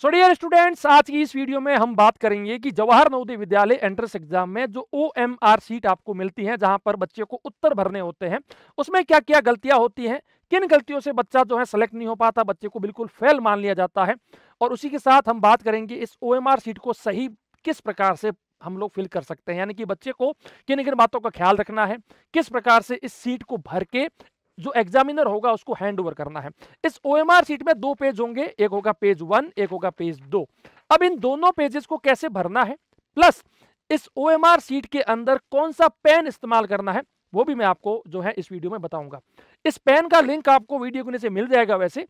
So dear students, आज की इस वीडियो में हम बात करेंगे कि जवाहर नवोदय विद्यालय एंट्रेंस एग्जाम में जो OMR सीट आपको मिलती है, जहां पर बच्चे को उत्तर भरने होते हैं, उसमें क्या क्या गलतियां होती हैं, किन गलतियों से बच्चा जो है सेलेक्ट नहीं हो पाता, बच्चे को बिल्कुल फेल मान लिया जाता है। और उसी के साथ हम बात करेंगे इस OMR सीट को सही किस प्रकार से हम लोग फिल कर सकते हैं, यानी कि बच्चे को किन किन बातों का ख्याल रखना है, किस प्रकार से इस सीट को भर के जो एग्जामिनर होगा उसको हैंड ओवर करना है। इस OMR सीट में 2 पेज होंगे, एक होगा पेज 1, एक होगा पेज 2। अब इन दोनों पेजेस को कैसे भरना है, प्लस इस OMR सीट के अंदर कौन सा पेन इस्तेमाल करना है, वो भी मैं आपको जो है इस वीडियो में बताऊंगा। इस पेन का लिंक आपको वीडियो के नीचे मिल जाएगा वैसे,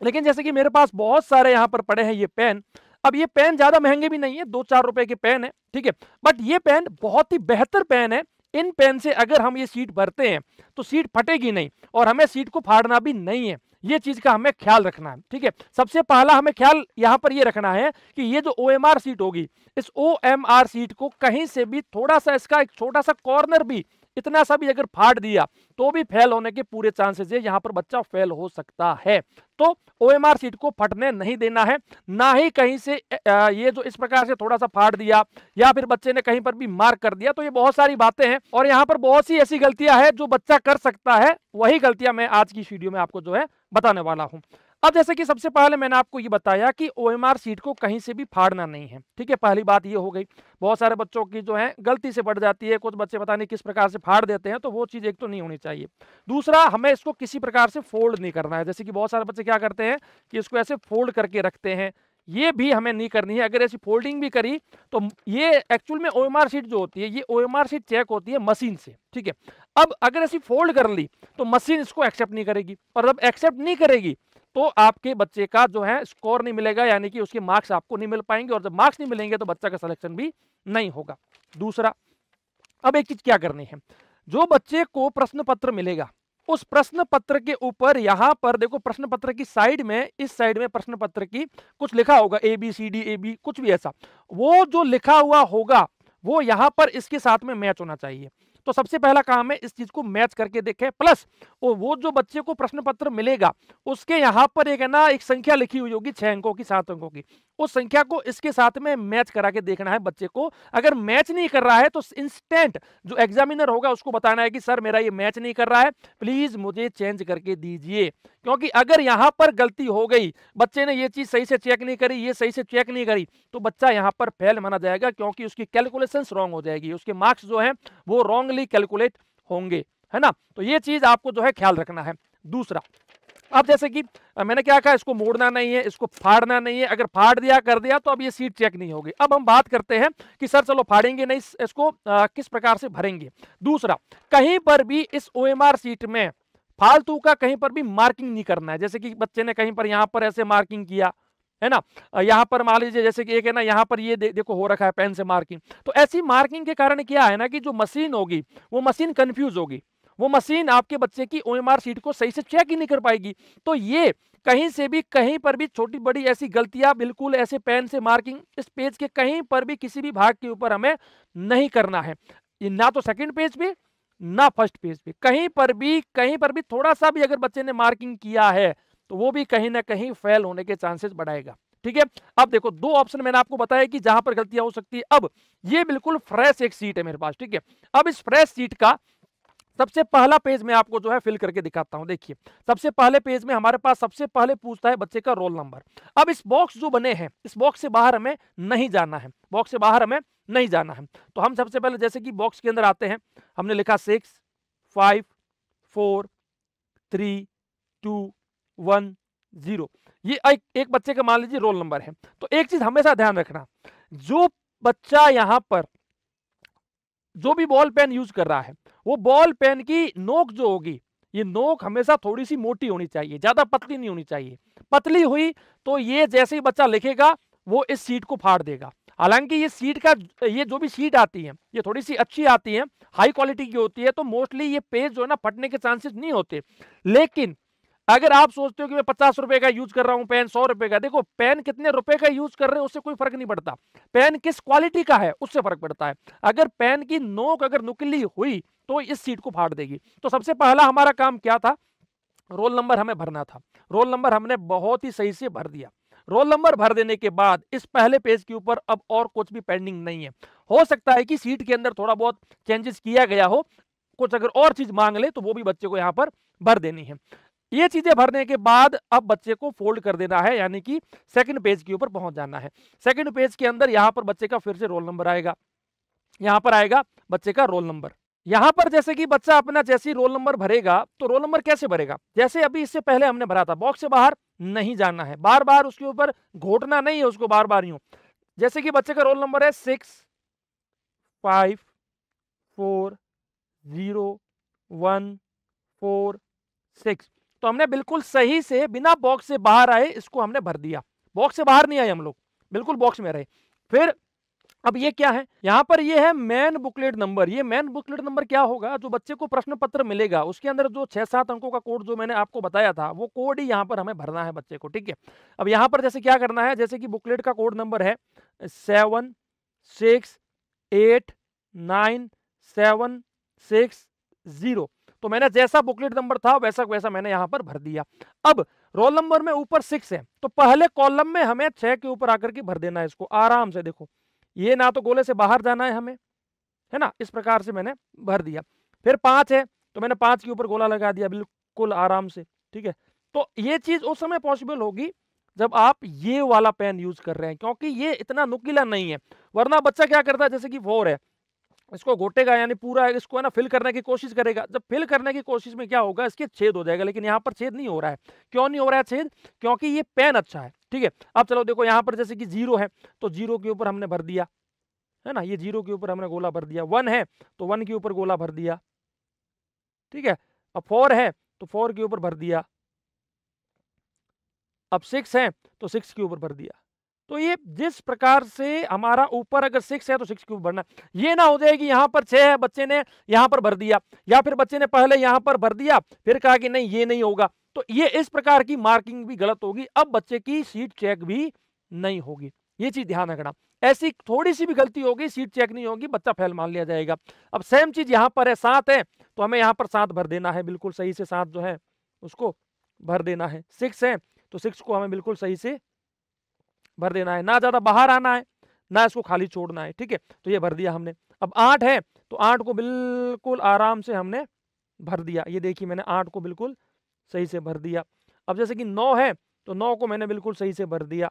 लेकिन जैसे कि मेरे पास बहुत सारे यहाँ पर पड़े हैं ये पेन। अब ये पेन ज्यादा महंगे भी नहीं है, 2-4 रुपए के पेन है, ठीक है, बट ये पेन बहुत ही बेहतर पेन है। इन पेन से अगर हम ये सीट भरते हैं तो सीट फटेगी नहीं और हमें सीट को फाड़ना भी नहीं है। ये चीज का हमें ख्याल रखना है, ठीक है। सबसे पहला हमें ख्याल यहाँ पर ये रखना है कि ये जो OMR सीट होगी, इस OMR सीट को कहीं से भी थोड़ा सा इसका एक छोटा सा कॉर्नर भी, इतना सा भी अगर फाड़ दिया तो भी फेल होने के पूरे चांसेस है, यहाँ पर बच्चा फेल हो सकता है। तो OMR सीट को फटने नहीं देना है, ना ही कहीं से ये जो इस प्रकार से थोड़ा सा फाड़ दिया या फिर बच्चे ने कहीं पर भी मार्क कर दिया, तो ये बहुत सारी बातें हैं और यहाँ पर बहुत सी ऐसी गलतियां हैं जो बच्चा कर सकता है। वही गलतियां मैं आज की वीडियो में आपको जो है बताने वाला हूं। अब जैसे कि सबसे पहले मैंने आपको ये बताया कि OMR सीट को कहीं से भी फाड़ना नहीं है, ठीक है, पहली बात ये हो गई। बहुत सारे बच्चों की जो है गलती से पड़ जाती है, कुछ बच्चे पता नहीं किस प्रकार से फाड़ देते हैं, तो वो चीज एक तो नहीं होनी चाहिए। दूसरा, हमें इसको किसी प्रकार से फोल्ड नहीं करना है, जैसे कि बहुत सारे बच्चे क्या करते हैं कि इसको ऐसे फोल्ड करके रखते हैं, ये भी हमें नहीं करनी है। अगर ऐसी फोल्डिंग भी करी तो ये एक्चुअल में OMR सीट जो होती है, ये OMR सीट चेक होती है मशीन से, ठीक है। अब अगर ऐसी फोल्ड कर ली तो मशीन इसको एक्सेप्ट नहीं करेगी, और जब एक्सेप्ट नहीं करेगी तो आपके बच्चे का जो है स्कोर नहीं मिलेगा, यानी कि उसके मार्क्स आपको नहीं मिल पाएंगे, और जब मार्क्स नहीं मिलेंगे तो बच्चा का सिलेक्शन भी नहीं होगा। दूसरा, अब एक चीज क्या करनी है, जो बच्चे को प्रश्न पत्र मिलेगा उस प्रश्न पत्र के ऊपर यहां पर देखो, प्रश्न पत्र की साइड में, इस साइड में प्रश्न पत्र की कुछ लिखा होगा, ABCD कुछ भी ऐसा, वो जो लिखा हुआ होगा वो यहां पर इसके साथ में मैच होना चाहिए। तो सबसे पहला काम है इस चीज को मैच करके देखें। प्लस वो जो बच्चे को प्रश्न पत्र मिलेगा उसके यहां पर एक है ना, एक संख्या लिखी हुई होगी 6 अंकों की, 7 अंकों की, उस संख्या को इसके साथ में मैच करा के देखना है बच्चे को। अगर मैच नहीं कर रहा है तो इंस्टेंट जो एग्जामिनर होगा उसको बताना है कि सर मेरा ये मैच नहीं कर रहा है, प्लीज मुझे चेंज करके दीजिए। क्योंकि अगर यहां पर गलती हो गई, बच्चे ने ये चीज सही से चेक नहीं करी, ये सही से चेक नहीं करी, तो बच्चा यहां पर फेल माना जाएगा, क्योंकि उसकी कैलकुलेशंस रॉन्ग हो जाएगी, उसके मार्क्स जो है वो रॉन्गली कैलकुलेट होंगे, है ना। तो ये चीज आपको जो है ख्याल रखना है। दूसरा, अब जैसे कि मैंने क्या कहा, इसको मोड़ना नहीं है, इसको फाड़ना नहीं है, अगर फाड़ दिया कर दिया तो अब ये सीट चेक नहीं होगी। अब हम बात करते हैं कि सर चलो फाड़ेंगे नहीं, इसको किस प्रकार से भरेंगे। दूसरा, कहीं पर भी इस OMR सीट में फालतू का कहीं पर भी मार्किंग नहीं करना है। जैसे कि बच्चे ने कहीं पर यहां पर ऐसे मार्किंग किया है ना, यहाँ पर मान लीजिए जैसे कि एक है ना, यहाँ पर ये देखो हो रखा है पेन से मार्किंग, तो ऐसी मार्किंग के कारण क्या है ना कि जो मशीन होगी वो मशीन कंफ्यूज होगी, वो मशीन आपके बच्चे की OMR सीट को सही से चेक ही नहीं कर पाएगी। तो ये कहीं से भी कहीं पर भी छोटी बड़ी ऐसी गलतियां, बिल्कुल ऐसे पेन से मार्किंग इस पेज के कहीं पर भी किसी भी भाग के ऊपर हमें नहीं करना है, ना तो सेकंड पेज पे ना फर्स्ट पेज पे, कहीं पर भी थोड़ा सा भी अगर बच्चे ने मार्किंग किया है तो वो भी कहीं ना कहीं फेल होने के चांसेस बढ़ाएगा, ठीक है। अब देखो, 2 ऑप्शन मैंने आपको बताया कि जहां पर गलतियां हो सकती है। अब ये बिल्कुल फ्रेश एक सीट है मेरे पास, ठीक है। अब इस फ्रेश सीट का सबसे पहला पेज में आपको जो है फिल करके दिखाता हूं। देखिए, सबसे पहले पेज में हमारे पास सबसे पहले पूछता है बच्चे का रोल नंबर। अब इस बॉक्स जो बने हैं, इस बॉक्स से बाहर हमें नहीं जाना है, बॉक्स से बाहर हमें नहीं जाना है। तो हम सबसे पहले जैसे कि बॉक्स के अंदर आते हैं, हमने लिखा 6 5 4 3 2 1 0। ये एक बच्चे का मान लीजिए रोल नंबर है। तो एक चीज हमेशा ध्यान रखना, जो बच्चा यहां पर जो भी बॉल पेन यूज कर रहा है, वो बॉल पेन की नोक जो होगी, ये नोक हमेशा थोड़ी सी मोटी होनी चाहिए, ज्यादा पतली नहीं होनी चाहिए। पतली हुई तो ये जैसे ही बच्चा लिखेगा वो इस सीट को फाड़ देगा। हालांकि ये सीट का, ये जो भी सीट आती है ये थोड़ी सी अच्छी आती है, हाई क्वालिटी की होती है, तो मोस्टली ये पेज जो है ना फटने के चांसेस नहीं होते। लेकिन अगर आप सोचते हो कि मैं 50 रुपए का यूज कर रहा हूं पेन, 100 रुपए का, देखो पेन कितने रुपए का यूज कर रहे हो उससे कोई फर्क नहीं पड़ता, पेन किस क्वालिटी का है उससे फर्क पड़ता है। अगर पेन की नोक अगर नुकीली हुई तो इस सीट को फाड़ देगी। तो सबसे पहला हमारा काम क्या था, रोल नंबर हमें भरना था। रोल नंबर हमने बहुत ही सही से भर दिया। रोल नंबर भर देने के बाद इस पहले पेज के ऊपर अब और कुछ भी पेंडिंग नहीं है। हो सकता है कि सीट के अंदर थोड़ा बहुत चेंजेस किया गया हो, कुछ अगर और चीज मांग ले तो वो भी बच्चे को यहाँ पर भर देनी है। ये चीजें भरने के बाद अब बच्चे को फोल्ड कर देना है, यानी कि सेकंड पेज के ऊपर पहुंच जाना है। सेकंड पेज के अंदर यहाँ पर बच्चे का फिर से रोल नंबर आएगा, यहाँ पर आएगा बच्चे का रोल नंबर। यहाँ पर जैसे कि बच्चा अपना जैसे ही रोल नंबर भरेगा तो रोल नंबर कैसे भरेगा, जैसे अभी इससे पहले हमने भरा था, बॉक्स से बाहर नहीं जाना है, बार बार उसके ऊपर घोटना नहीं है उसको बार बार यूं। जैसे कि बच्चे का रोल नंबर है 65401446, तो हमने बिल्कुल सही से बिना बॉक्स से बाहर आए इसको हमने भर दिया। बॉक्स से बाहर नहीं आए हम लोग, बिल्कुल बॉक्स में रहे। फिर अब ये क्या है, यहाँ पर ये है मेन बुकलेट नंबर। ये मेन बुकलेट नंबर क्या होगा, जो बच्चे को प्रश्न पत्र मिलेगा उसके अंदर जो 6-7 अंकों का कोड जो मैंने आपको बताया था, वो कोड ही यहाँ पर हमें भरना है बच्चे को। ठीक है, अब यहाँ पर जैसे क्या करना है, जैसे कि बुकलेट का कोड नंबर है 7689760, तो मैंने जैसा बुकलेट नंबर था वैसा वैसा मैंने यहाँ पर भर दिया। अब रोल नंबर में ऊपर 6 है, तो पहले कॉलम में हमें 6 के ऊपर आकर के भर देना है इसको आराम से। देखो ये ना तो गोले से बाहर जाना है हमें, है ना, इस प्रकार से मैंने भर दिया। फिर 5 है तो मैंने 5 के ऊपर गोला लगा दिया बिल्कुल आराम से। ठीक है, तो ये चीज उस समय पॉसिबल होगी जब आप ये वाला पेन यूज कर रहे हैं, क्योंकि ये इतना नुकीला नहीं है। वरना बच्चा क्या करता है, जैसे कि 4 है, इसको घोटेगा यानी पूरा इसको है ना फिल करने की कोशिश करेगा। जब फिल करने की कोशिश में क्या होगा, इसके छेद हो जाएगा, लेकिन यहाँ पर छेद नहीं हो रहा है। क्यों नहीं हो रहा है छेद, क्योंकि ये पेन अच्छा है। ठीक है, अब चलो देखो यहाँ पर जैसे कि 0 है तो 0 के ऊपर हमने भर दिया, है ना, ये 0 के ऊपर हमने गोला भर दिया। 1 है तो 1 के ऊपर गोला भर दिया। ठीक है, अब 4 है तो 4 के ऊपर भर दिया। अब 6 है तो 6 के ऊपर भर दिया। तो ये जिस प्रकार से हमारा ऊपर अगर 6 है तो 6 के ऊपर भरना। ये ना हो जाए कि यहाँ पर 6 है बच्चे ने यहाँ पर भर दिया, या फिर बच्चे ने पहले यहाँ पर भर दिया फिर कहा कि नहीं ये नहीं होगा, तो ये इस प्रकार की मार्किंग भी गलत होगी। अब बच्चे की सीट चेक भी नहीं होगी, ये चीज ध्यान रखना। ऐसी थोड़ी सी भी गलती होगी, सीट चेक नहीं होगी, बच्चा फेल मान लिया जाएगा। अब सेम चीज यहाँ पर है, 7 है तो हमें यहाँ पर 7 भर देना है, बिल्कुल सही से 7 जो है उसको भर देना है। 6 है तो 6 को हमें बिल्कुल सही से भर देना है, ना ज्यादा बाहर आना है ना इसको खाली छोड़ना है। ठीक है, तो ये भर दिया हमने। अब 8 है तो 8 को बिल्कुल आराम से हमने भर दिया। ये देखिए मैंने 8 को बिल्कुल सही से भर दिया। अब जैसे कि 9 है तो 9 को मैंने बिल्कुल सही से भर दिया।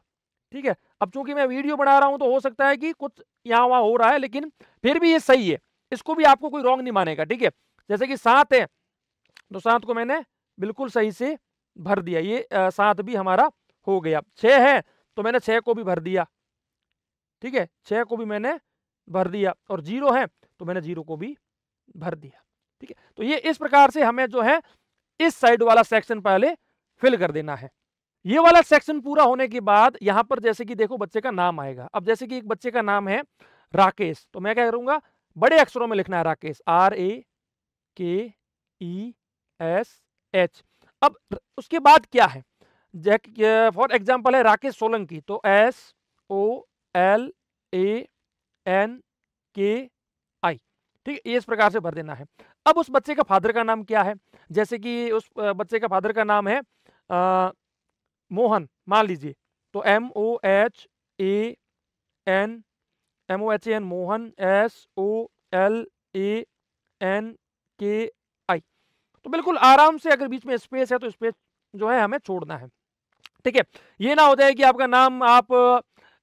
ठीक है, अब चूंकि मैं वीडियो बना रहा हूं तो हो सकता है कि कुछ यहाँ वहां हो रहा है, लेकिन फिर भी ये सही है, इसको भी आपको कोई रॉन्ग नहीं मानेगा। ठीक है, जैसे कि 7 है तो 7 को मैंने बिल्कुल सही से भर दिया, ये 7 भी हमारा हो गया। 6 है तो मैंने 6 को भी भर दिया। ठीक है, 6 को भी मैंने भर दिया, और 0 है तो मैंने 0 को भी भर दिया। ठीक है, तो ये इस प्रकार से हमें जो है इस साइड वाला सेक्शन पहले फिल कर देना है। ये वाला सेक्शन पूरा होने के बाद यहाँ पर जैसे कि देखो बच्चे का नाम आएगा। अब जैसे कि एक बच्चे का नाम है राकेश, तो मैं क्या करूंगा, बड़े अक्षरों में लिखना है राकेश, RAKESH। अब उसके बाद क्या है, फॉर एग्जाम्पल है राकेश सोलंकी, तो SOLANKI। ठीक है, इस प्रकार से भर देना है। अब उस बच्चे का फादर का नाम क्या है, जैसे कि उस बच्चे का फादर का नाम है मोहन मान लीजिए, तो MOHAN मोहन SOLANKI। तो बिल्कुल आराम से, अगर बीच में स्पेस है तो स्पेस जो है हमें छोड़ना है। ठीक है, ये ना हो जाए कि आपका नाम आप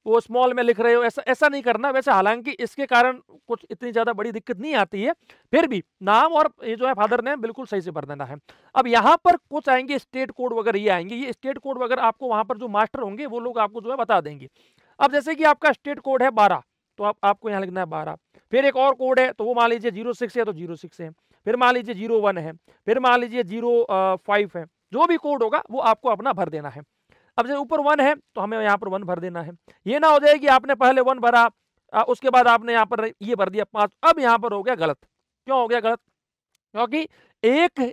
वो स्मॉल में लिख रहे हो, ऐसा नहीं करना। वैसे हालांकि इसके कारण कुछ इतनी ज्यादा बड़ी दिक्कत नहीं आती है, फिर भी नाम और ये जो है फादर नेम बिल्कुल सही से भर देना है। अब यहाँ पर कुछ आएंगे स्टेट कोड वगैरह, ये आएंगे, ये स्टेट कोड वगैरह आपको वहां पर जो मास्टर होंगे वो लोग आपको जो है बता देंगे। अब जैसे कि आपका स्टेट कोड है 12, तो आपको यहाँ लिखना है 12। फिर एक और कोड है तो वो मान लीजिए 06 है तो 06 है, फिर मान लीजिए 01 है, फिर मान लीजिए 05 है, जो भी कोड होगा वो आपको अपना भर देना है। अब जैसे ऊपर 1 है तो हमें यहाँ पर 1 भर देना है। ये ना हो जाए कि आपने पहले 1 भरा, उसके बाद आपने यहाँ पर ये भर दिया 5, अब यहाँ पर हो गया गलत। क्यों हो गया गलत, क्योंकि एक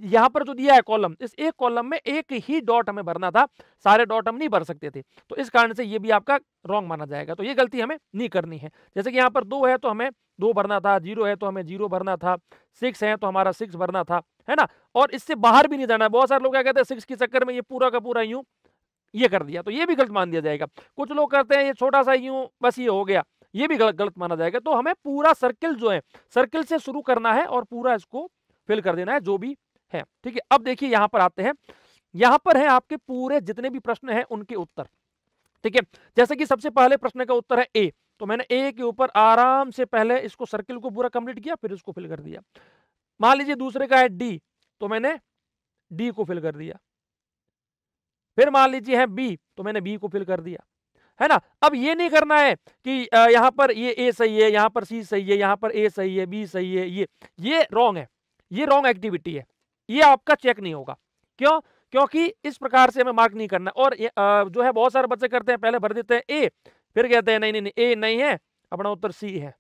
यहाँ पर जो दिया है कॉलम, इस एक कॉलम में एक ही डॉट हमें भरना था, सारे डॉट हम नहीं भर सकते थे, तो इस कारण से ये भी आपका रॉन्ग माना जाएगा। तो ये गलती हमें नहीं करनी है। जैसे कि यहाँ पर 2 है तो हमें 2 भरना था, 0 है तो हमें 0 भरना था, 6 है तो हमारा 6 भरना था, है ना। और इससे बाहर भी नहीं जाना है। बहुत सारे लोग क्या कहते हैं 6 के चक्कर में ये पूरा का पूरा यूं ये कर दिया, तो ये भी गलत मान दिया जाएगा। कुछ लोग करते हैं ये छोटा सा यूं बस ये हो गया, ये भी गलत माना जाएगा। तो हमें पूरा सर्किल जो है, सर्किल से शुरू करना है और पूरा इसको फिल कर देना है जो भी है, ठीक है। अब देखिए यहां पर आते हैं, यहां पर है आपके पूरे जितने भी प्रश्न हैं उनके उत्तर, ठीक है। जैसे कि सबसे पहले प्रश्न का उत्तर है ए, तो मैंने ए के ऊपर आराम से पहले इसको सर्किल को पूरा कंप्लीट किया, फिर इसको फिल कर दिया। मान लीजिए दूसरे का है डी, तो मैंने डी को फिल कर दिया। फिर मान लीजिए है बी, तो मैंने बी को फिल कर दिया, है ना। अब ये नहीं करना है कि यहां पर ये ए सही है, यहां पर सी सही है, यहां पर ए सही है, बी सही है, ये रॉन्ग है, ये रॉन्ग एक्टिविटी है, ये आपका चेक नहीं होगा। क्यों? क्योंकि इस प्रकार से हमें मार्क नहीं करना। और जो है बहुत सारे बच्चे करते हैं, पहले भर देते हैं ए, फिर कहते हैं नहीं नहीं नहीं ए नहीं है, अपना उत्तर सी है।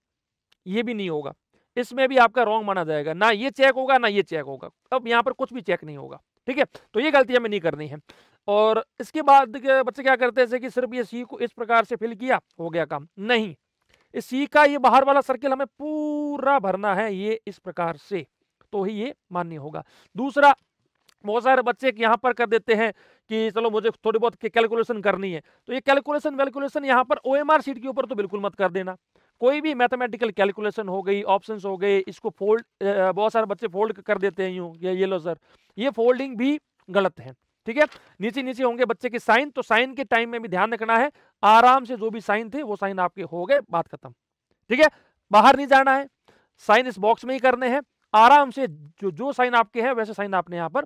ये भी नहीं होगा, इसमें भी आपका रॉन्ग माना जाएगा, ना ये चेक होगा ना ये चेक होगा। अब यहाँ पर कुछ भी चेक नहीं होगा, ठीक है। तो ये गलती हमें नहीं करनी है। और इसके बाद के बच्चे क्या करते हैं कि सिर्फ ये सी को इस प्रकार से फिल किया, हो गया काम। नहीं, इस सी का ये बाहर वाला सर्किल हमें पूरा भरना है, ये इस प्रकार से, तो ही ये मान्य होगा। दूसरा, बहुत सारे बच्चे यहाँ पर कर देते हैं कि चलो मुझे थोड़ी बहुत कैलकुलेशन करनी है, तो ये कैलकुलेशन यहाँ पर ओएमआर शीट के ऊपर तो बिल्कुल मत कर देना। कोई भी मैथमेटिकल कैलकुलेशन हो गई, ऑप्शंस हो गए, इसको फोल्ड, बहुत सारे बच्चे फोल्ड कर देते हैं यूं, ये लो सर, ये फोल्डिंग भी गलत है, ठीक है। नीचे नीचे होंगे बच्चे के साइन, तो साइन के टाइम में भी ध्यान रखना है, आराम से जो भी साइन थे वो साइन आपके हो गए, बात खत्म, ठीक है। बाहर नहीं जाना है, साइन इस बॉक्स में ही करने हैं, आराम से जो साइन आपके हैं वैसे साइन आपने यहाँ पर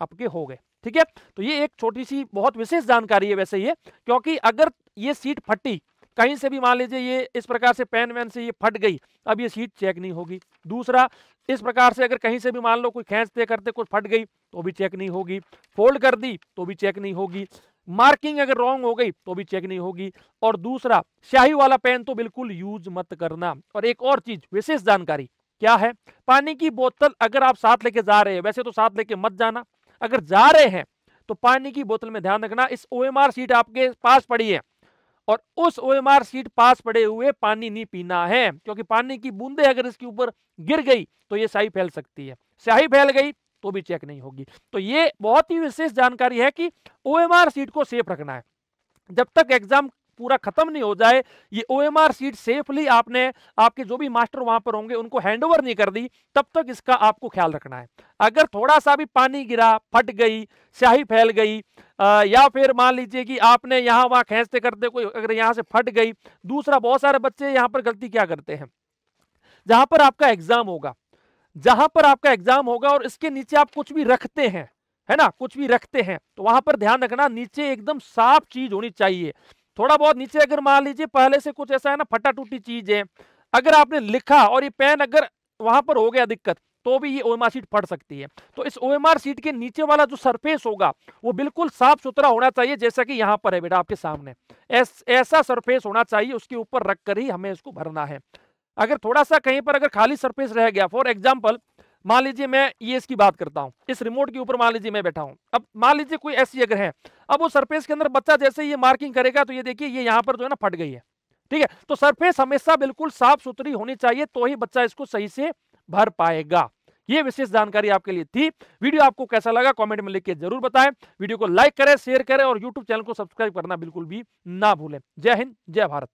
आपके हो गए, ठीक है। तो ये एक छोटी सी बहुत विशेष जानकारी है वैसे ये, क्योंकि अगर ये सीट फटी कहीं से भी, मान लीजिए ये इस प्रकार से पेन वैन से ये फट गई, अब ये सीट चेक नहीं होगी। दूसरा, इस प्रकार से अगर कहीं से भी मान लो कोई खींचते करते कुछ फट गई तो भी चेक नहीं होगी, फोल्ड कर दी तो भी चेक नहीं होगी, मार्किंग अगर रॉन्ग हो गई तो भी चेक नहीं होगी। और दूसरा, स्याही वाला पेन तो बिल्कुल यूज मत करना। और एक और चीज विशेष जानकारी क्या है, पानी की बोतल अगर आप साथ लेके जा रहे हैं, वैसे तो साथ लेके मत जाना, अगर जा रहे हैं तो पानी की बोतल में ध्यान रखना इस ओएमआर शीट आपके पास पड़ी है और उस ओएमआर शीट पास पड़े हुए पानी नहीं पीना है, क्योंकि पानी की बूंदे अगर इसके ऊपर गिर गई तो ये स्याही फैल सकती है, स्याही फैल गई तो भी चेक नहीं होगी। तो ये बहुत ही विशेष जानकारी है कि ओएमआर शीट को सेफ रखना है। जब तक एग्जाम पूरा खत्म नहीं हो जाए, ये ओएमआर शीट सेफली आपने, आपके जो भी मास्टर वहां पर होंगे उनको हैंडओवर नहीं कर दी, तब तक इसका आपको ख्याल रखना है। अगर थोड़ा सा भी पानी गिरा, फट गई, स्याही फैल गई, या फिर मान लीजिए कि आपने यहाँ वहां खींचते करते कोई अगर यहाँ से फट गई। दूसरा, बहुत सारे बच्चे यहाँ पर गलती क्या करते हैं, जहां पर आपका एग्जाम होगा, जहां पर आपका एग्जाम होगा और इसके नीचे आप कुछ भी रखते हैं, है ना, कुछ भी रखते हैं, तो वहां पर ध्यान रखना नीचे एकदम साफ चीज होनी चाहिए। थोड़ा बहुत नीचे अगर मान लीजिए पहले से कुछ ऐसा है ना, फटा टूटी चीज है, अगर आपने लिखा और ये पेन अगर वहां पर हो गया दिक्कत, तो भी ये ओएमआर शीट फट सकती है। तो इस ओएमआर शीट के नीचे वाला जो सरफेस होगा वो बिल्कुल साफ सुथरा होना चाहिए, जैसा कि यहाँ पर है बेटा आपके सामने, ऐसा सरफेस होना चाहिए, उसके ऊपर रखकर ही हमें इसको भरना है। अगर थोड़ा सा कहीं पर अगर खाली सरफेस रह गया, फॉर एग्जाम्पल मान लीजिए मैं ये इसकी बात करता हूं, इस रिमोट के ऊपर मान लीजिए मैं बैठा हूं, अब मान लीजिए कोई ऐसी अगर है, अब वो सरफेस के अंदर बच्चा जैसे ये मार्किंग करेगा तो ये देखिए ये यहाँ पर जो है ना फट गई है, ठीक है। तो सरफेस हमेशा बिल्कुल साफ सुथरी होनी चाहिए, तो ही बच्चा इसको सही से भर पाएगा। ये विशेष जानकारी आपके लिए थी। वीडियो आपको कैसा लगा कमेंट में लिख के जरूर बताएं। वीडियो को लाइक करें, शेयर करें और यूट्यूब चैनल को सब्सक्राइब करना बिल्कुल भी ना भूलें। जय हिंद, जय भारत।